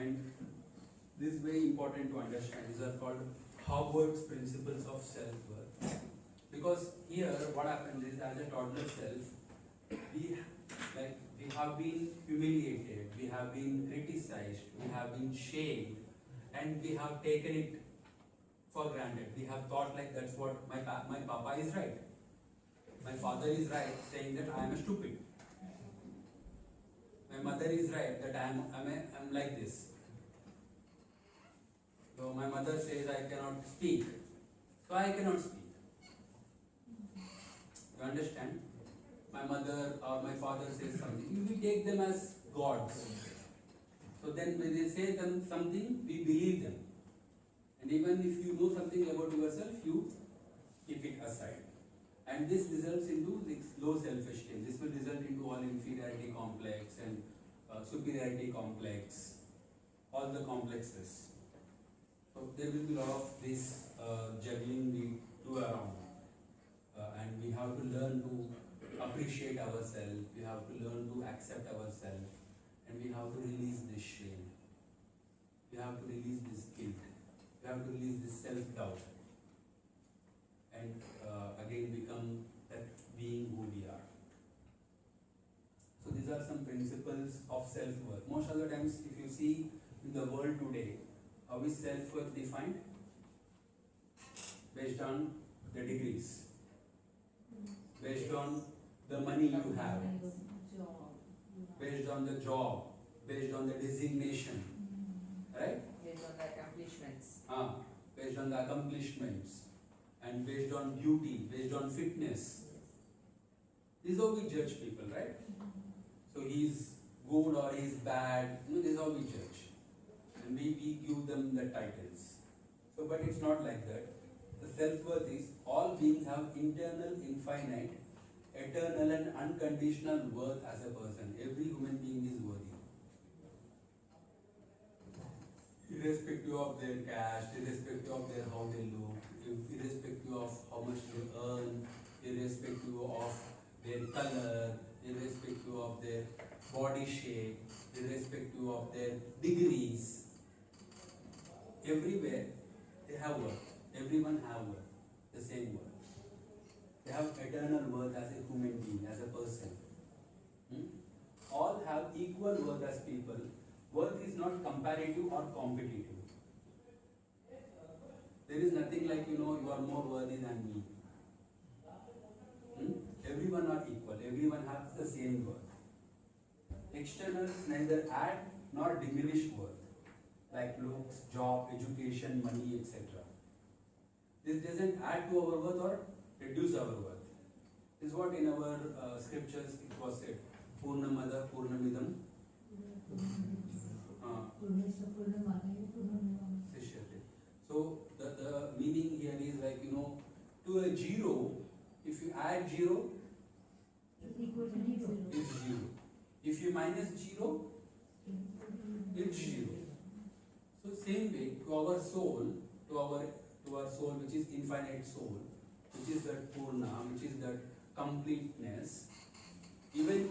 And this is very important to understand. These are called Howard's principles of self-worth. Because here what happens is, as a toddler self, we have been humiliated, we have been criticized, we have been shamed, and we have taken it for granted. We have thought like that's what my papa is right, my father is right, saying that I am a stupid. My mother is right that I'm like this. So my mother says I cannot speak, so I cannot speak. You understand? My mother or my father says something, we take them as gods. So then when they say them something, we believe them. And even if you know something about yourself, you keep it aside. And this results into low self-esteem. This will result into all inferiority complex and superiority complex, all the complexes. So there will be a lot of this juggling we do around. And we have to learn to appreciate ourselves, we have to learn to accept ourselves, and we have to release this shame. We have to release this guilt. We have to release this self-doubt. And again become that being who we are. So these are some principles of self-worth. Most of the times, if you see in the world today, how is self-worth defined? Based on the degrees, based on the money you have, based on the job, based on the designation, right? Based on the accomplishments. Based on the accomplishments, and based on beauty, based on fitness. This is how we judge people, right? So he's good or he's bad, this is how we judge. And we give them the titles. So, but it's not like that. The self-worth is, all beings have internal, infinite, eternal and unconditional worth as a person. Every human being is worthy. Irrespective of their caste, irrespective of their how they look, irrespective of how much they earn, irrespective of their color, irrespective of their body shape, irrespective of their degrees, everywhere they have worth. Everyone have worth, the same worth. They have eternal worth as a human being, as a person. All have equal worth as people. Worth is not comparative or competitive. There is nothing like, you are more worthy than me. Everyone are equal. Everyone has the same worth. Externals neither add nor diminish worth, like looks, job, education, money, etc. This doesn't add to our worth or reduce our worth. This is what in our scriptures it was said. Purnamada Purnamidam Sishyate. So the meaning here is like, to a zero, if you add zero, it's zero. If you minus zero, it's zero. So same way to our soul, to our soul, which is infinite soul, which is that Purna, which is that completeness, even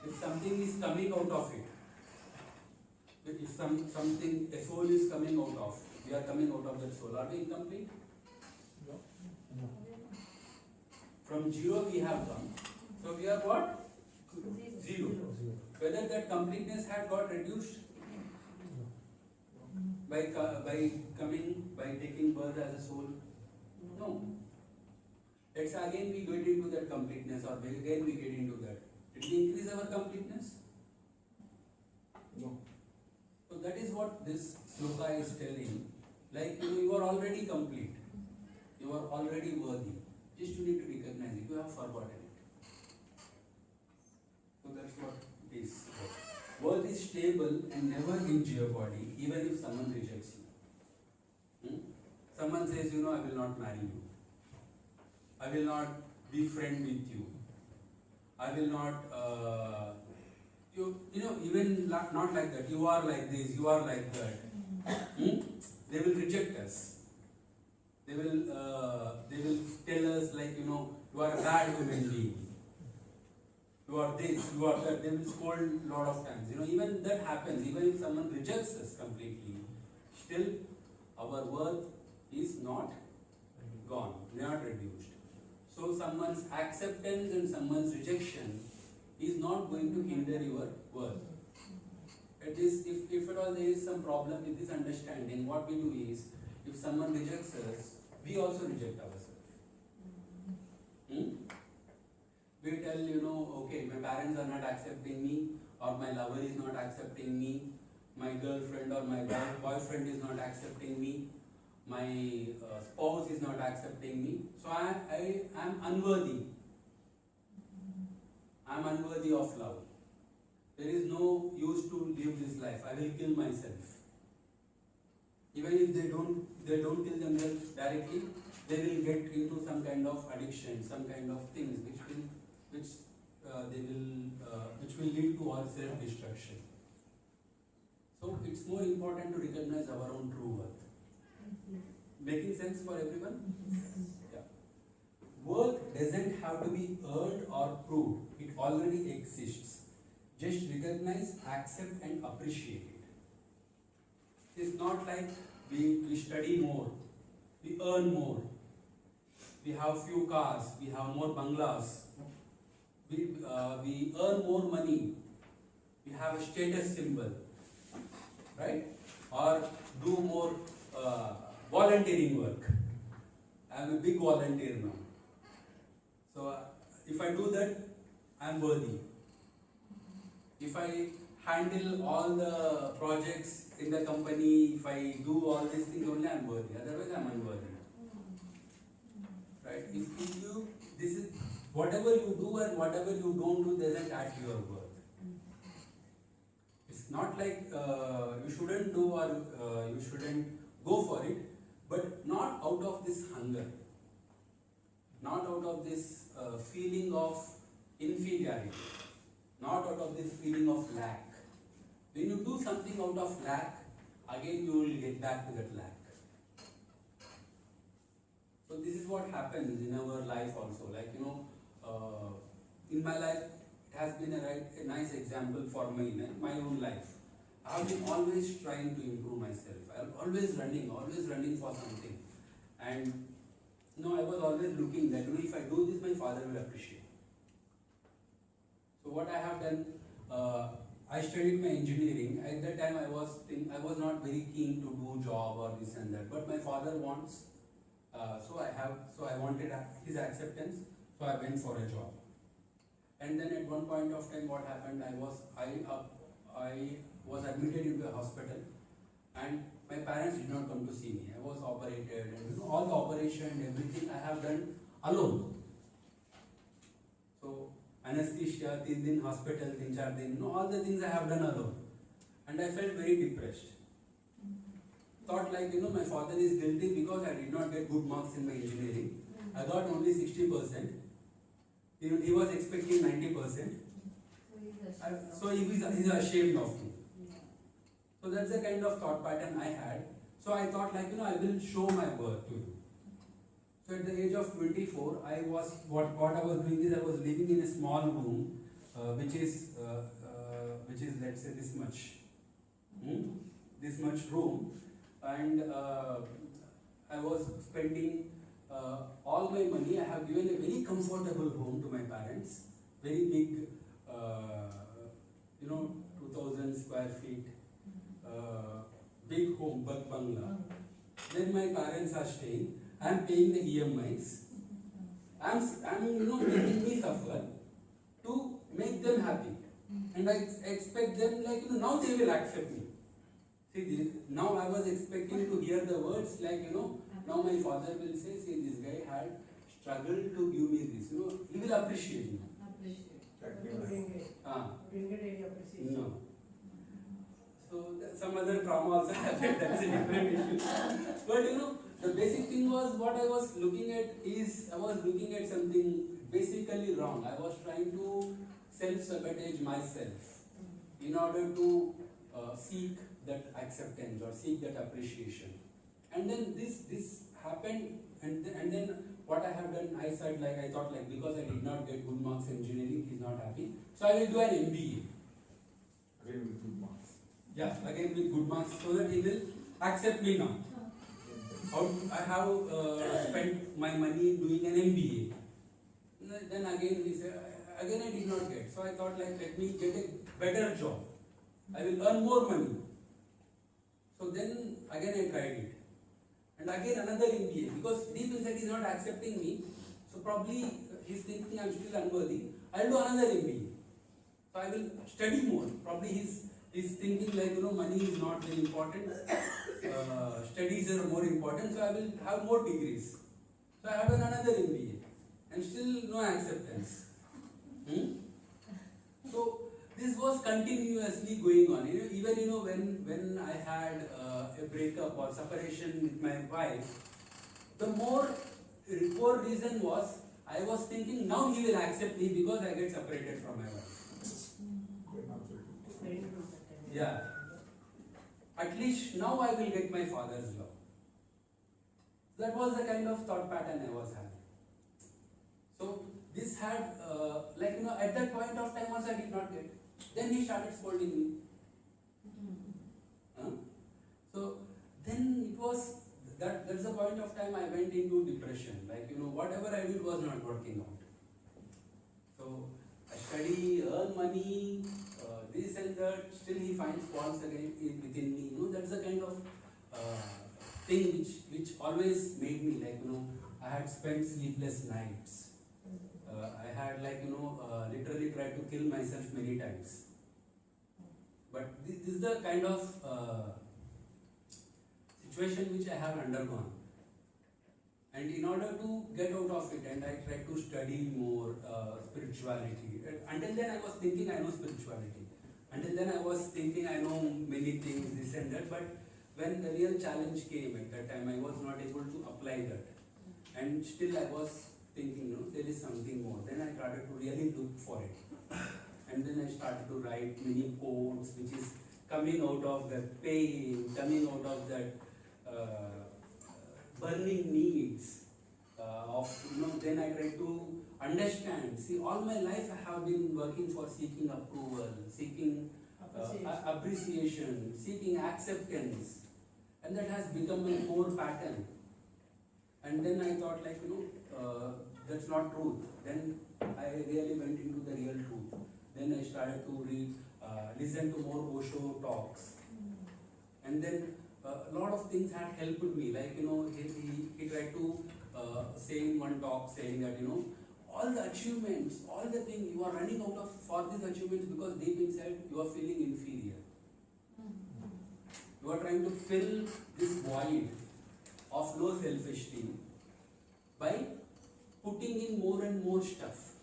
if something is coming out of it, if something, a soul is coming out of, we are coming out of that soul, are we incomplete? No. From zero we have come, so we are what? Zero. Whether that completeness had got reduced by taking birth as a soul? No. Let's again we get into that completeness, or again we get into that. Did we increase our completeness? No. So that is what this sloka is telling. Like, you are already complete. You are already worthy. Just you need to recognize it. You have forgotten it. So that's what it is. Worth is stable and never in jeopardy, even if someone rejects you. Someone says, I will not marry you. I will not be friend with you. I will not, even not like that. You are like this, you are like that. They will reject us. They will tell us like, you are a bad human being. you are this, you are that, they will scold a lot of times. You know, even that happens, even if someone rejects us completely, still our worth is not gone, not reduced. So someone's acceptance and someone's rejection is not going to hinder your worth. At least if at all there is some problem with this understanding, what we do is, if someone rejects us, we also reject ourselves. We tell, you know, okay, my parents are not accepting me, or my lover is not accepting me, my girlfriend or my boyfriend is not accepting me, my spouse is not accepting me, so I am unworthy. I am unworthy of love. There is no use to live this life. I will kill myself. Even if they don't kill themselves directly, they will get into some kind of addiction, some kind of things which will lead to our self-destruction. So it's more important to recognize our own true worth. Making sense for everyone? Yeah. Worth doesn't have to be earned or proved. It already exists. Just recognize, accept and appreciate it. It's not like we study more, we earn more, we have few cars, we have more bungalows, we earn more money, we have a status symbol, right? Or do more volunteering work. I am a big volunteer now. So if I do that, I am worthy. If I handle all the projects in the company, if I do all these things, only I am worthy. Otherwise, I am unworthy. Right? If you, this is whatever you do and whatever you don't do doesn't add to your worth. It's not like you shouldn't do or you shouldn't go for it, but not out of this hunger, not out of this feeling of inferiority, not out of this feeling of lack. When you do something out of lack, again you will get back to that lack. So this is what happens in our life also. Like, you know, in my life, it has been a nice example for me, my own life. I have been always trying to improve myself. I am always running for something. And you know, I was always looking that, you know, if I do this, my father will appreciate. So what I have done, I studied my engineering. At that time, I was not very keen to do job or this and that. But my father wants, so I wanted his acceptance. So I went for a job. And then at one point of time, what happened? I was admitted into a hospital, and my parents did not come to see me. I was operated, and you know, all the operation, everything I have done alone. So anesthesia, 3 दिन hospital, 3-4 दिन, you know, all the things I have done alone, and I felt very depressed. Thought like, you know, my father is guilty because I did not get good marks in my engineering. I got only 60%. He was expecting 90%. So he's ashamed of me. So that's the kind of thought pattern I had. So I thought like, you know, I will show my worth to you. So at the age of 24, I was, what I was doing is I was living in a small room, which is let's say this much room, and I was spending all my money. I have given a very comfortable home to my parents, very big, 2000 square feet, big home, big bungalow. Then my parents are staying. I am paying the EMIs. I'm making me suffer to make them happy, and I expect them like, you know, now they will accept me. See, now I was expecting to hear the words like, you know, now my father will say, see, this guy had struggled to give me this, you know, he will appreciate me. No. So some other trauma also happened, that's a different issue. But you know, the basic thing was what I was looking at is, I was looking at something basically wrong. I was trying to self-sabotage myself in order to seek that acceptance or seek that appreciation. And then this happened, and then what I have done, I thought like because I did not get good marks in engineering, he's not happy. So I will do an MBA. Again with good marks. Yeah, again with good marks, so that he will accept me now. I have spent my money doing an MBA. Then again he said, again I did not get. So I thought like, let me get a better job. I will earn more money. So then again I tried it. And again another MBA, because deep inside he is not accepting me. So probably he is thinking I am still unworthy. I will do another MBA. So I will study more. Probably he's thinking like, you know, money is not very important. Studies are more important. So I will have more degrees. So I have done another MBA. And still no acceptance. So this was continuously going on. Even when I had a breakup or separation with my wife, the more reason was I was thinking now he will accept me because I get separated from my wife. Yeah. At least now I will get my father's love. That was the kind of thought pattern I was having. So this had, at that point of time also I did not get. Then he started scolding me. So then it was, that's the point of time I went into depression. Like, whatever I did was not working out. So I study, earn money, this and that, still he finds faults again within me. That's the kind of thing which always made me like, I had spent sleepless nights. I had literally tried to kill myself many times. But this is the kind of situation which I have undergone. And in order to get out of it, and I tried to study more spirituality. Until then I was thinking I know spirituality. Until then I was thinking I know many things, this and that. But when the real challenge came at that time, I was not able to apply that. And still I was thinking, there is something more. Then I started to really look for it. And then I started to write many quotes, which is coming out of that pain, coming out of that burning needs. Then I tried to understand. See, all my life I have been working for seeking approval, seeking appreciation, seeking acceptance. And that has become a core pattern. And then I thought that's not truth. Then I really went into the real truth. Then I started to listen to more Osho talks. And then a lot of things had helped me. Like, he tried to say in one talk, saying that, all the achievements, all the things, you are running out of for these achievements because deep inside you are feeling inferior. You are trying to fill this void of low self-esteem by putting in more and more stuff.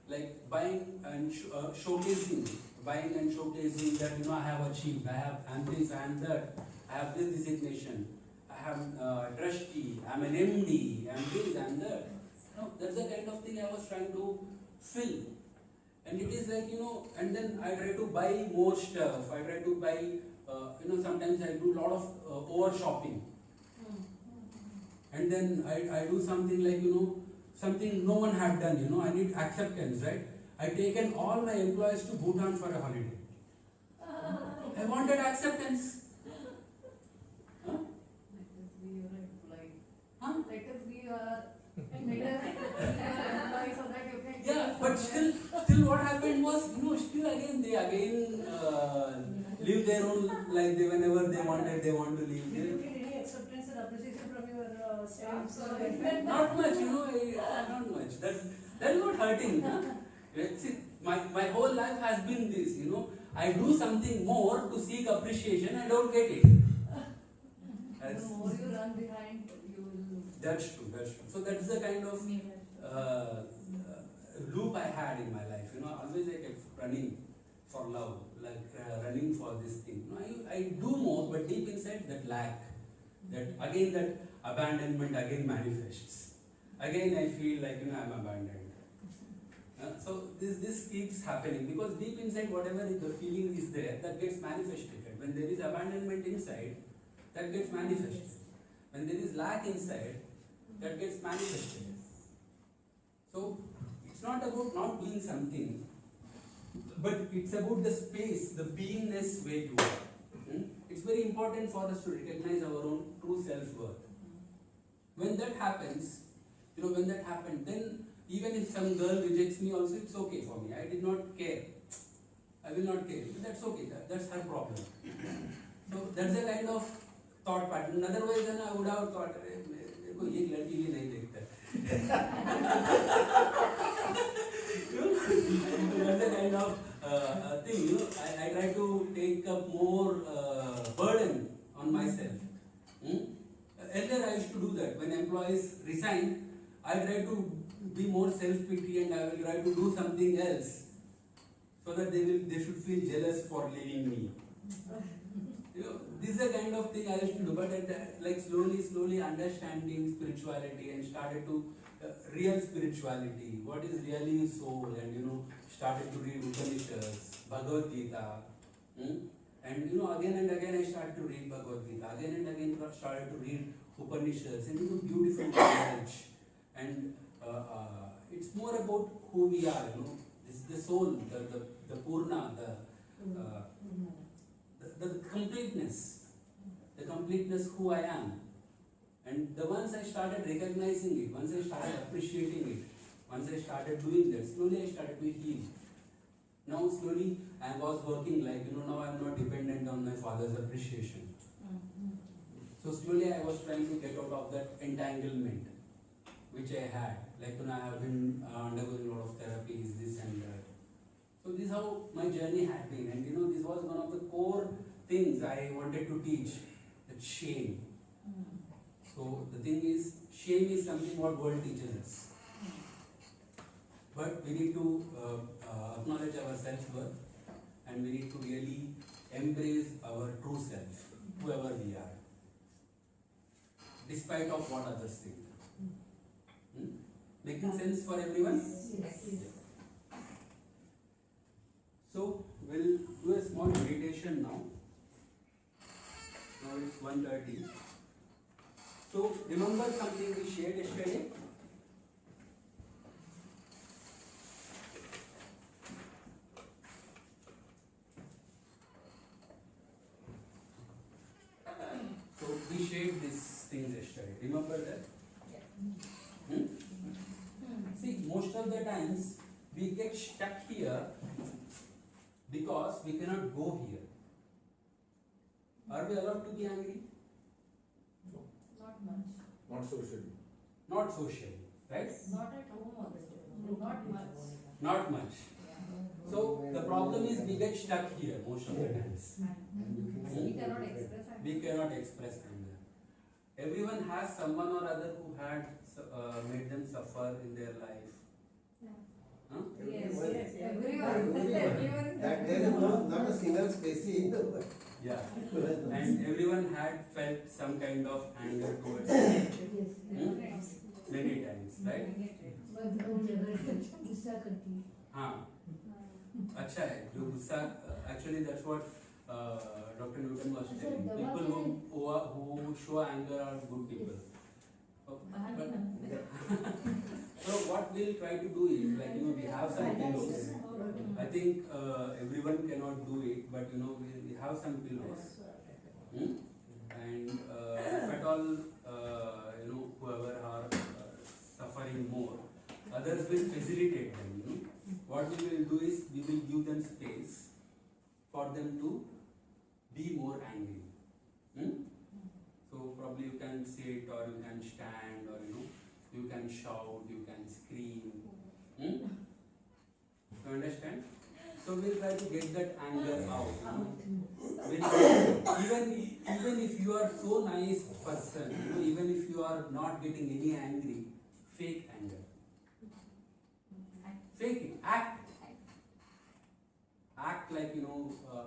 Like buying and showcasing that I have achieved, I am this, I am that, I have this designation, I am trustee, I am an MD, I am this, I am that. That's the kind of thing I was trying to fill. And it is like, and then I try to buy more stuff, I try to buy, sometimes I do a lot of over shopping. And then I do something like, something no one had done, I need acceptance, right? I taken all my employees to Bhutan for a holiday. I wanted acceptance. Huh? Yeah, but still what happened was, still again they live their own life. Whenever they wanted, they want to live there. Did you get any acceptance and appreciation from your staff? Not much, not much. That's not hurting. See, my whole life has been this, I do something more to seek appreciation, I don't get it. The more you run behind, you will. That's true. So that's the kind of loop I had in my life. Always I kept running for love, running for this thing. I do more, but deep inside that lack, that abandonment again manifests. Again I feel like I'm abandoned. So this keeps happening because deep inside whatever the feeling is there, that gets manifested. When there is abandonment inside, that gets manifested. When there is lack inside, that gets manifested. So it's not about not doing something, but it's about the space, the beingness where you are. It's very important for us to recognize our own true self-worth. When that happens, when that happened, then even if some girl rejects me also, it's okay for me. I did not care. I will not care. That's okay. That's her problem. So that's the kind of thought pattern. Otherwise, then I would have thought, मेरे को ये लड़की भी नहीं देखता. That's the kind of thing. I try to take up more burden on myself. Earlier I used to do that. When employees resign, I try to be more self-pity and I will try to do something else so that they should feel jealous for leaving me. This is the kind of thing I used to do, but slowly understanding spirituality and started to real spirituality, what is really soul, and started to read Upanishads, Bhagavad Gita, and again and again I started to read Bhagavad Gita, again and again started to read Upanishads, and beautiful knowledge, and it's more about who we are, this the soul, the Purna, the completeness who I am. And once I started recognizing it, once I started appreciating it, once I started doing that, slowly I started to heal. Now slowly I was working now I am not dependent on my father's appreciation. So slowly I was trying to get out of that entanglement which I had. I have been undergoing a lot of therapies, this and that. So this is how my journey had been, and this was one of the core things I wanted to teach, that shame. So the thing is, shame is something what world teaches us. But we need to acknowledge our self-worth, and we need to really embrace our true self, whoever we are, despite of what others think. Making sense for everyone? Yes. So we'll do a small meditation now. Now it's 1:30. So remember something we shared yesterday? So we shared these things yesterday. Remember that? Yeah. See, most of the times we get stuck here because we cannot go here. Are we allowed to be angry? Not much. Not socially. Not socially, right? Not at home also. Not much. Not much. So the problem is we get stuck here most of the times. We cannot express anger. We cannot express anger. Everyone has someone or other who had made them suffer in their life. Huh? Yes, Everyone. yes, everyone. That there is not a single species in the world. Yeah. And everyone had felt some kind of anger towards them. Many times, right? हाँ अच्छा है जो गुस्सा actually that's what Dr. Newton was telling. People who show anger are good people. So what we'll try to do is we have some pillows. I think everyone cannot do it, but we have some pillows. And if at all whoever are suffering more, others will facilitate them. What we will do is we will give them space for them to be more angry. So probably you can sit or you can stand or you can shout, you can scream. You understand? So we'll try to get that anger out. Even if you are so nice person, even if you are not getting any angry, fake anger. Fake it. Act like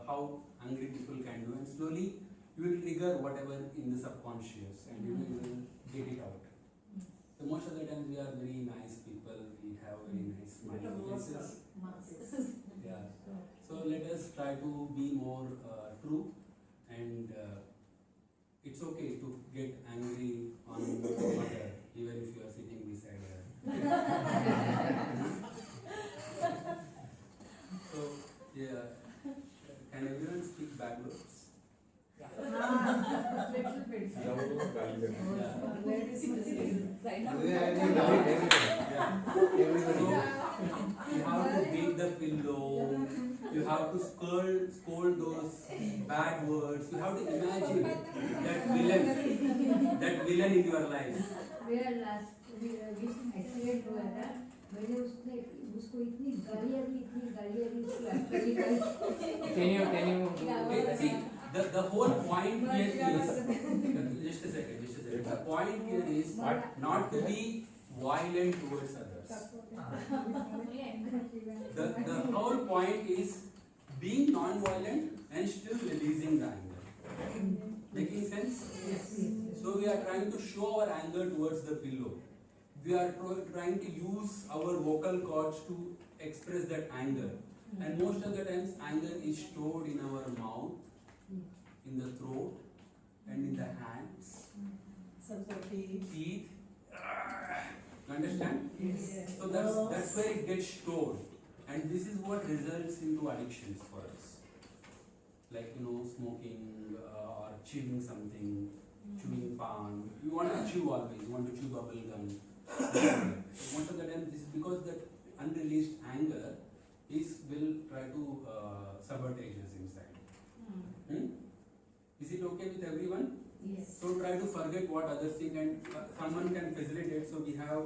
how angry people can do, and slowly you will trigger whatever in the subconscious, and you will get it out. So most of the time we are very nice people. We have very nice smiling faces. Yeah. So let us try to be more true, and it's okay to get angry on mother. even if you are sitting beside her. So, yeah, can everyone speak bad words? Little bit. ಯಾವಾಗಲೂ ಗಾಳಿ Yeah. Ladies must sign up. Do you have any Yeah. doubt? So, you have to beat the pillow, you have to scold those bad words, you have to imagine that villain in your life. Where last accident हुआ था, मैंने उसको इतनी गालियाँ दी उसको actually कल Can you Okay, see, the whole point here is, just a second, the point here is not to be violent towards others. The whole point is being non-violent and still releasing the anger. Making sense? So we are trying to show our anger towards the pillow. We are trying to use our vocal cords to express that anger. And most of the times anger is stored in our mouth, in the throat, and in the hands, teeth. Understand? So that's where it gets stored. And this is what results into addictions for us. Like, smoking or chewing something, chewing pan. You want to chew always, you want to chew bubble gum. Most of the time this is because that unreleased anger will try to sabotage us inside. Is it okay with everyone? Yes. So try to forget what others think and someone can facilitate. So we have,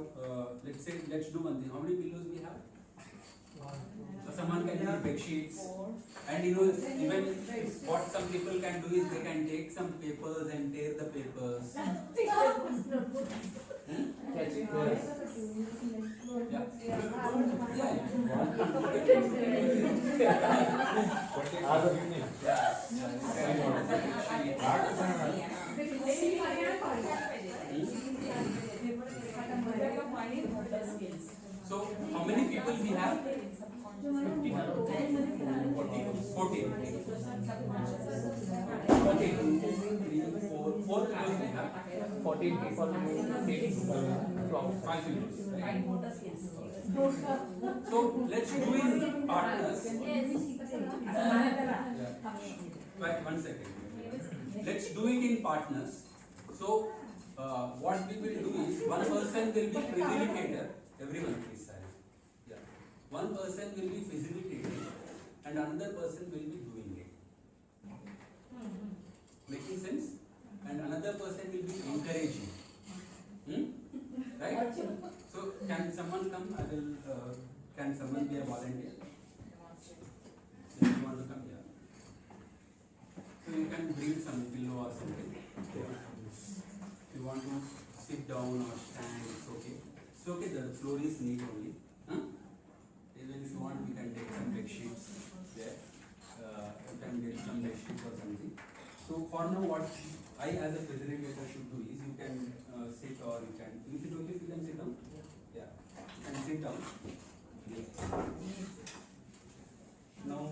let's do one thing. How many pillows we have? So someone can give bed sheets. And even what some people can do is they can take some papers and tear the papers. So how many people we have? 14. 14. 4 people we have. 14 people take from 5 people. Right? So let's do in partners. Wait, 1 second. Let's do it in partners. So what we will do is one person will be facilitator. Everyone please silent. Yeah. One person will be facilitating and another person will be doing it. Making sense? And another person will be encouraging. Right? So can someone come? Can someone be a volunteer? If you want to come here. So you can bring some pillow or something. If you want to sit down or stand, it's okay. It's okay, the floor is neat only. Even if you want, we can take some bed sheets there. You can get some bed sheets or something. So for now, what I as a facilitator should do is you can sit or you can. Is it okay if you can sit down? Yeah. You can sit down. Now,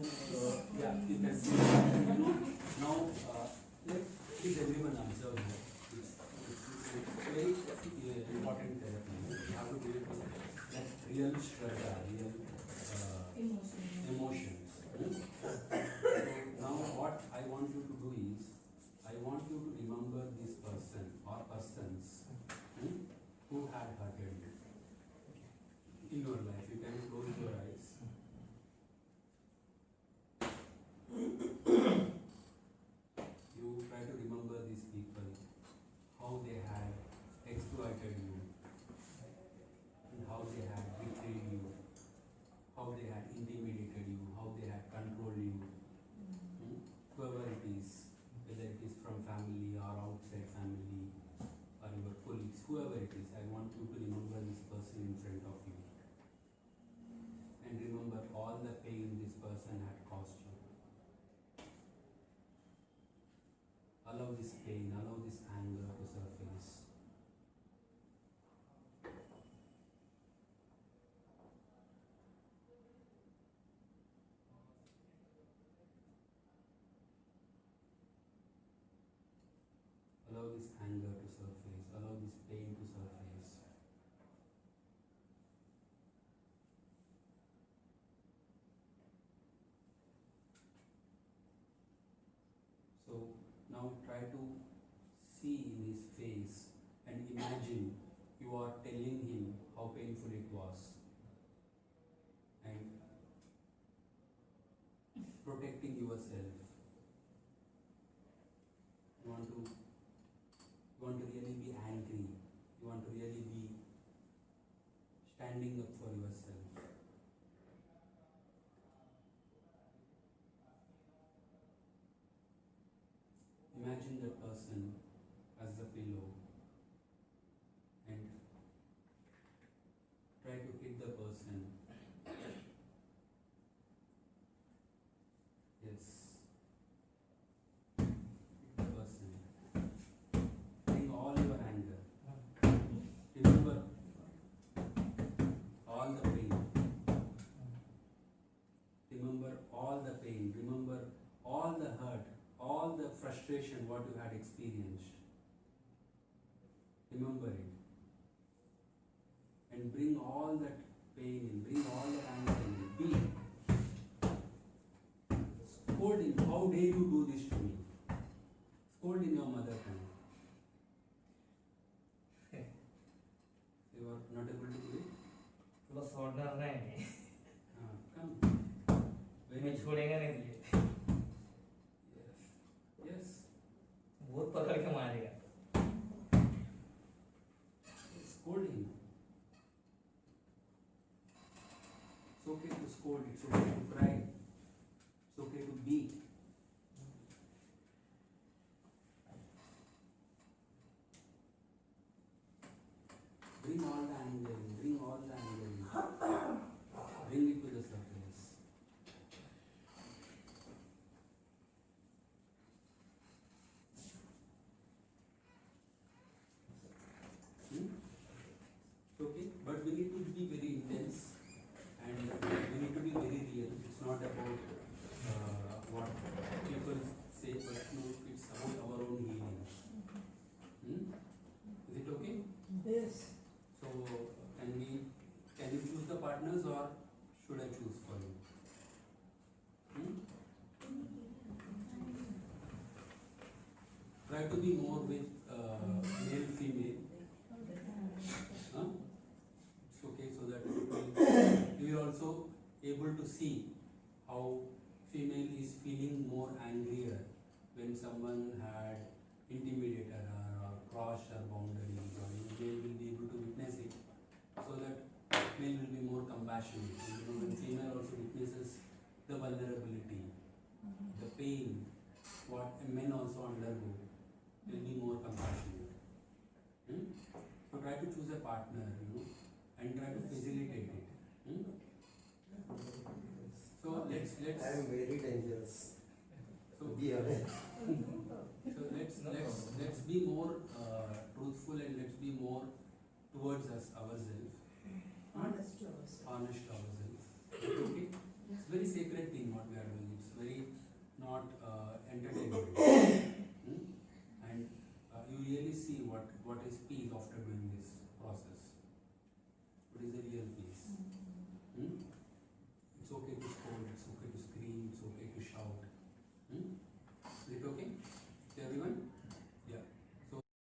yeah, you can see. Now, please everyone observe here. It's very important therapy. You have to do it with real struggle, real emotions. So now what I want you to do is, I want you to remember this person or persons who had hurted you in your life. You can close your eyes. You try to remember these people, how they had exploited you, and how they had betrayed you, how they had intimidated you, how they had controlled you. Whoever it is, whether it is from family or outside family or your colleagues, whoever it is, I want you to remember this person in front of you. And remember all the pain this person had caused you. Allow this pain, allow this anger to surface. Allow this anger to surface, allow this pain to surface. Now try to see in his face and imagine you are telling him how painful it was and protecting yourself. You want to really be angry. You want to really be standing up for yourself. Imagine that person as the pillow and try to hit the person. Yes. Hit the person. Bring all your anger. Remember all the pain. Remember all the pain. Remember all the hurt, all the frustration what you had experienced. Remember it. And bring all that pain in, bring all that anger in. Be. Scold him. How dare you do this to me? Scold in your mother tongue. You are not able to do it? तुला सोडणार नाही मी. Come. मी Very छोडेगा नहीं तुझे. Yes. Yes. बहुत पकड़ के मारेगा. Scold him. It's okay to scold, it's okay to cry, it's okay to beat. Bring all the anger in, bring all the anger in. Bring it to the surface. It's okay, but we need to be very intense and we need to be very real. It's not about what people say, but no, it's about our own healing. Is it okay? Yes. So can you choose the partners or should I choose for you? Try to be more with male female. Huh? It's okay, so that you will also able to see how female is feeling more angrier when someone had intimidated her or crossed her boundaries, or male will be able to witness it, so that male will be more compassionate. And, when female also witnesses the vulnerability, the pain, what men also undergo, will be more compassionate. So try to choose a partner, and try to facilitate it. So let's I am very dangerous. so Be aware. so let's be more truthful and let's be more towards us ourselves, Honest to ourselves. honest ourselves.